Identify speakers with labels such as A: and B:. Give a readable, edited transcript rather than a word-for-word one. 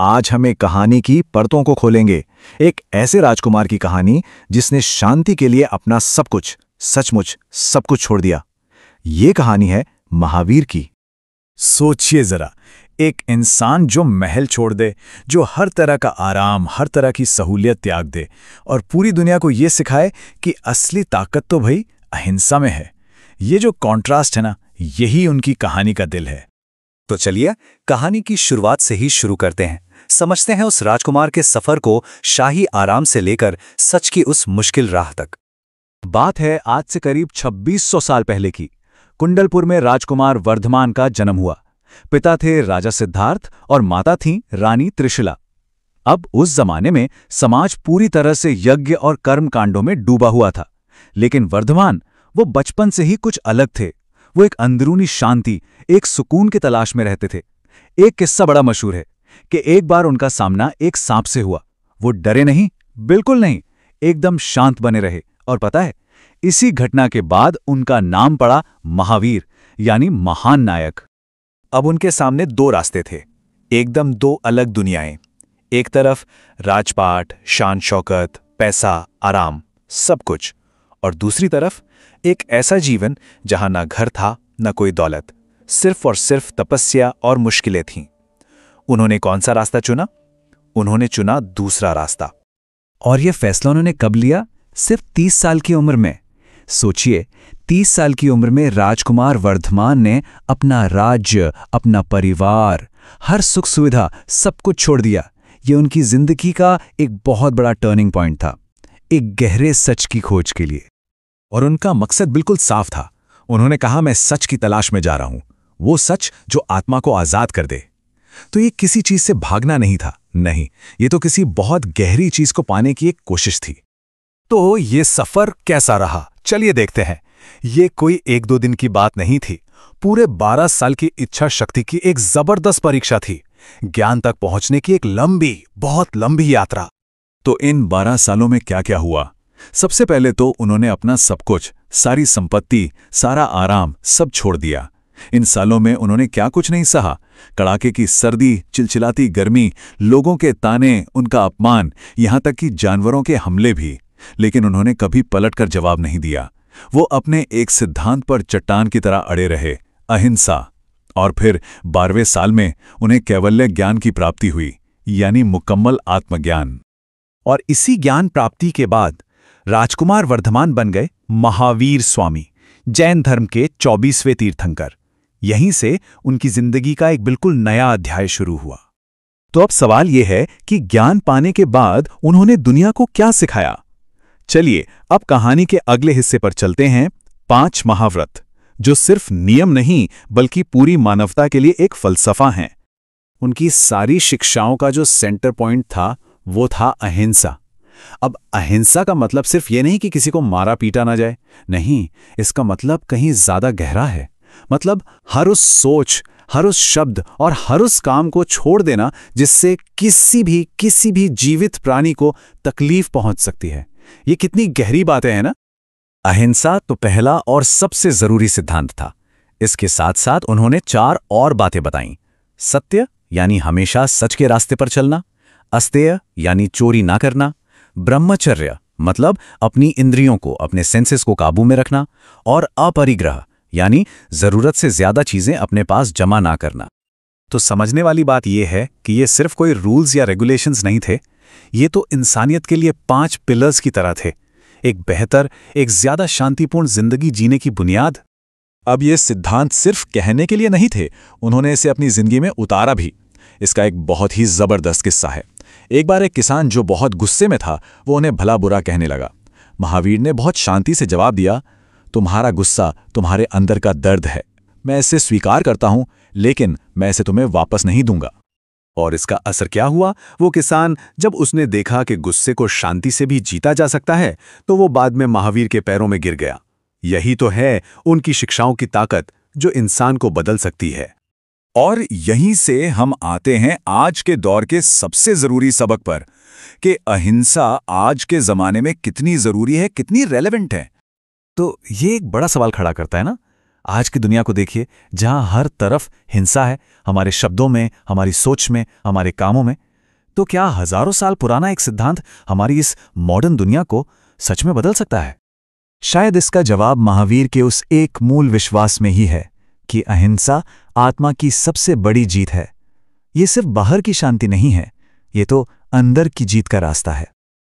A: आज हम एक कहानी की परतों को खोलेंगे। एक ऐसे राजकुमार की कहानी जिसने शांति के लिए अपना सब कुछ, सचमुच सब कुछ छोड़ दिया। ये कहानी है महावीर की।
B: सोचिए जरा, एक इंसान जो महल छोड़ दे, जो हर तरह का आराम, हर तरह की सहूलियत त्याग दे और पूरी दुनिया को ये सिखाए कि असली ताकत तो भाई अहिंसा में है। ये जो कॉन्ट्रास्ट है ना, यही उनकी कहानी का दिल है।
C: तो चलिए कहानी की शुरुआत से ही शुरू करते हैं। समझते हैं उस राजकुमार के सफर को, शाही आराम से लेकर सच की उस मुश्किल राह तक।
B: बात है आज से करीब 2600 साल पहले की। कुंडलपुर में राजकुमार वर्धमान का जन्म हुआ। पिता थे राजा सिद्धार्थ और माता थीं रानी त्रिशला। अब उस जमाने में समाज पूरी तरह से यज्ञ और कर्म कांडों में डूबा हुआ था, लेकिन वर्धमान वो बचपन से ही कुछ अलग थे। वो एक अंदरूनी शांति, एक सुकून की तलाश में रहते थे। एक किस्सा बड़ा मशहूर है कि एक बार उनका सामना एक सांप से हुआ। वो डरे नहीं, बिल्कुल नहीं, एकदम शांत बने रहे। और पता है, इसी घटना के बाद उनका नाम पड़ा महावीर, यानी महान नायक।
C: अब उनके सामने दो रास्ते थे, एकदम दो अलग दुनियाएं। एक तरफ राजपाट, शान शौकत, पैसा, आराम, सब कुछ, और दूसरी तरफ एक ऐसा जीवन जहां ना घर था, ना कोई दौलत, सिर्फ और सिर्फ तपस्या और मुश्किलें थीं। उन्होंने कौन सा रास्ता चुना? उन्होंने चुना दूसरा रास्ता।
B: और यह फैसला उन्होंने कब लिया? सिर्फ 30 साल की उम्र में। सोचिए, 30 साल की उम्र में राजकुमार वर्धमान ने अपना राज्य, अपना परिवार, हर सुख सुविधा, सब कुछ छोड़ दिया। ये उनकी जिंदगी का एक बहुत बड़ा टर्निंग पॉइंट था, एक गहरे सच की खोज के लिए।
A: और उनका मकसद बिल्कुल साफ था। उन्होंने कहा, मैं सच की तलाश में जा रहा हूं, वो सच जो आत्मा को आजाद कर दे। तो ये किसी चीज से भागना नहीं था, नहीं, ये तो किसी बहुत गहरी चीज को पाने की एक कोशिश थी।
B: तो ये सफर कैसा रहा, चलिए देखते हैं। ये कोई 1-2 दिन की बात नहीं थी, पूरे 12 साल की इच्छा शक्ति की एक जबरदस्त परीक्षा थी, ज्ञान तक पहुंचने की एक लंबी, बहुत लंबी यात्रा।
A: तो इन 12 सालों में क्या क्या हुआ? सबसे पहले तो उन्होंने अपना सब कुछ, सारी संपत्ति, सारा आराम, सब छोड़ दिया। इन सालों में उन्होंने क्या कुछ नहीं सहा। कड़ाके की सर्दी, चिलचिलाती गर्मी, लोगों के ताने, उनका अपमान, यहां तक कि जानवरों के हमले भी। लेकिन उन्होंने कभी पलटकर जवाब नहीं दिया। वो अपने एक सिद्धांत पर चट्टान की तरह अड़े रहे, अहिंसा। और फिर 12वें साल में उन्हें कैवल्य ज्ञान की प्राप्ति हुई, यानी मुकम्मल आत्मज्ञान।
B: और इसी ज्ञान प्राप्ति के बाद राजकुमार वर्धमान बन गए महावीर स्वामी, जैन धर्म के 24वें तीर्थंकर। यहीं से उनकी जिंदगी का एक बिल्कुल नया अध्याय शुरू हुआ। तो अब सवाल यह है कि ज्ञान पाने के बाद उन्होंने दुनिया को क्या सिखाया? चलिए अब कहानी के अगले हिस्से पर चलते हैं, 5 महाव्रत, जो सिर्फ नियम नहीं बल्कि पूरी मानवता के लिए एक फलसफा हैं। उनकी सारी शिक्षाओं का जो सेंटर पॉइंट था वो था अहिंसा। अब अहिंसा का मतलब सिर्फ ये नहीं कि किसी को मारा पीटा ना जाए, नहीं, इसका मतलब कहीं ज्यादा गहरा है। मतलब हर उस सोच, हर उस शब्द और हर उस काम को छोड़ देना जिससे किसी भी जीवित प्राणी को तकलीफ पहुंच सकती है। ये कितनी गहरी बातें हैं ना।
C: अहिंसा तो पहला और सबसे जरूरी सिद्धांत था। इसके साथ साथ उन्होंने 4 और बातें बताईं। सत्य, यानी हमेशा सच के रास्ते पर चलना। अस्तेय, यानी चोरी ना करना। ब्रह्मचर्य, मतलब अपनी इंद्रियों को, अपने सेंसेस को काबू में रखना। और अपरिग्रह, यानी जरूरत से ज्यादा चीजें अपने पास जमा ना करना।
B: तो समझने वाली बात यह है कि ये सिर्फ कोई रूल्स या रेगुलेशंस नहीं थे, ये तो इंसानियत के लिए 5 पिलर्स की तरह थे, एक बेहतर, एक ज्यादा शांतिपूर्ण जिंदगी जीने की बुनियाद।
A: अब ये सिद्धांत सिर्फ कहने के लिए नहीं थे, उन्होंने इसे अपनी जिंदगी में उतारा भी। इसका एक बहुत ही जबरदस्त किस्सा है। एक बार एक किसान जो बहुत गुस्से में था, वो उन्हें भला बुरा कहने लगा। महावीर ने बहुत शांति से जवाब दिया, तुम्हारा गुस्सा तुम्हारे अंदर का दर्द है, मैं इसे स्वीकार करता हूं, लेकिन मैं इसे तुम्हें वापस नहीं दूंगा।
B: और इसका असर क्या हुआ? वो किसान, जब उसने देखा कि गुस्से को शांति से भी जीता जा सकता है, तो वो बाद में महावीर के पैरों में गिर गया। यही तो है उनकी शिक्षाओं की ताकत, जो इंसान को बदल सकती है।
A: और यहीं से हम आते हैं आज के दौर के सबसे जरूरी सबक पर, कि अहिंसा आज के जमाने में कितनी जरूरी है, कितनी रेलेवेंट है।
B: तो ये एक बड़ा सवाल खड़ा करता है ना। आज की दुनिया को देखिए, जहां हर तरफ हिंसा है, हमारे शब्दों में, हमारी सोच में, हमारे कामों में। तो क्या हजारों साल पुराना एक सिद्धांत हमारी इस मॉडर्न दुनिया को सच में बदल सकता है? शायद इसका जवाब महावीर के उस एक मूल विश्वास में ही है कि अहिंसा आत्मा की सबसे बड़ी जीत है। ये सिर्फ बाहर की शांति नहीं है, ये तो अंदर की जीत का रास्ता है।